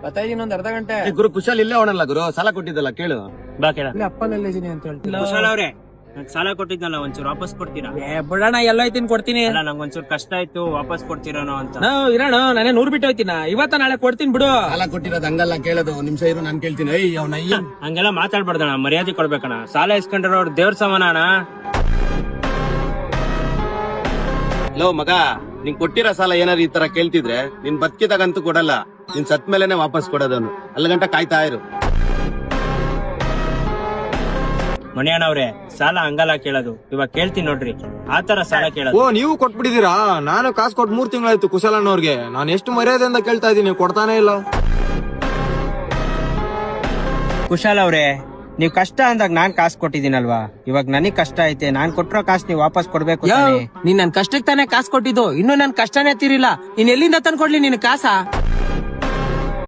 ಬರ್ತಾ ಇದೀನಿ ಒಂದ್ ಅರ್ಧ ಗಂಟೆ. ಗುರು ಕುಶಾಲ್ ಇಲ್ಲೇ ಅವನಲ್ಲ ಗುರು, ಸಾಲ ಕೊಟ್ಟಿದ್ದಲ್ಲ ಕೇಳು. ಬಾ ಕೇಳ. ಇಲ್ಲಿ ಅಪ್ಪನಲ್ಲಿ ಇದೀನಿ ಅಂತ ಹೇಳ್ತೀನಿ. ಕುಶಾಲ್ ಅವ್ರೆ, ನಾನ್ ಸಾಲ ಕೊಟ್ಟಿದ್ನಲ್ಲ ಒಂಚೂರು ವಾಪಸ್ ಕೊಡ್ತೀರಾ? ಬಿಡೋಣ, ಎಲ್ಲ ಐತಿನ್ ಕೊಡ್ತೀನಿ. ಅಲ್ಲ, ನಂಗ್ ಒಂಚೂರು ಕಷ್ಟ ಆಯ್ತು, ವಾಪಸ್ ಕೊಡ್ತೀರಾನೋ ಅಂತ. ಇರೋಣ, ನಾನೇ 100 ಬಿಟ್ಟು ಹೋಯ್ತೀನ, ಇವತ್ತ ನಾಳೆ ಕೊಡ್ತೀನಿ ಬಿಡು. ಸಾಲ ಕೊಟ್ಟಿರೋದು ಹಂಗಲ್ಲ ಕೇಳೋದು. ಒಂದ್ ನಿಮಿಷ ಇರು, ನಾನ್ ಕೇಳ್ತೀನಿ. ಅವ್ನ ಹಂಗೆಲ್ಲ ಮಾತಾಡ್ಬಾರ್ದಣ್ಣ, ಮರ್ಯಾದೆ ಕೊಡ್ಬೇಕಣ್ಣ. ಸಾಲ ಇಸ್ಕೊಂಡ್ರ ಅವ್ರು ದೇವ್ರ ಸಮಾನ ಅಣ್ಣ. ಲೋ ಮಗ, ನಿನ್ ಕೊಟ್ಟಿರೋ ಸಾಲ ಏನಾದ್ರು ಈ ತರ ಕೇಳ್ತಿದ್ರೆ ನಿನ್ ಬದುಕಿದಾಗಂತೂ ಕೊಡಲ್ಲ, ನಿನ್ ಸತ್ ಮೇಲೆನೆ ವಾಪಸ್ ಕೊಡೋದನ್ನು. ಅಲ್ಲಿ ಗಂಟ ಕಾಯ್ತಾ ಇರು. ಮಣಿಯಣ್ಣವ್ರೆ, ಸಾಲ ಹಂಗಲ್ಲ ಕೇಳೋದು, ಇವಾಗ ಕೇಳ್ತೀನಿ ನೋಡ್ರಿ, ಆತರ ಸಾಲ ಕೇಳೋದು. ಓ, ನೀವು ಕೊಟ್ಬಿಟ್ಟಿದೀರಾ? ನಾನು ಕಾಸು ಕೊಟ್ಟು 3 ತಿಂಗಳಾಯ್ತು ಕುಶಲಣ್ಣವ್ರಿಗೆ. ನಾನು ಎಷ್ಟು ಮರ್ಯಾದೆಯಿಂದ ಕೇಳ್ತಾ ಇದೀನಿ, ಕೊಡ್ತಾನೆ ಇಲ್ಲ. ಕುಶಾಲ್ ಅವ್ರೆ, ನೀವ್ ಕಷ್ಟ ಅಂದಾಗ ನಾನ್ ಕಾಸು ಕೊಟ್ಟಿದ್ದೀನಲ್ವಾ, ಇವಾಗ ನನಗ್ ಕಷ್ಟ ಐತೆ, ನಾನ್ ಕೊಟ್ಟಿರೋ ಕಾಸು ನೀವ್ ವಾಪಸ್ ಕೊಡ್ಬೇಕು ತಾನೇ? ನೀನ್ ನನ್ ಕಷ್ಟಕ್ಕೆ ತಾನೇ ಕಾಸು ಕೊಟ್ಟಿದ್ದು, ಇನ್ನು ನನ್ ಕಷ್ಟನೇ ತೀರಿಲ್ಲ. ನೀನ್ ಎಲ್ಲಿಂದ ತಂದ್ಕೊಡ್ಲಿ ನಿನ್ ಕಾಸ?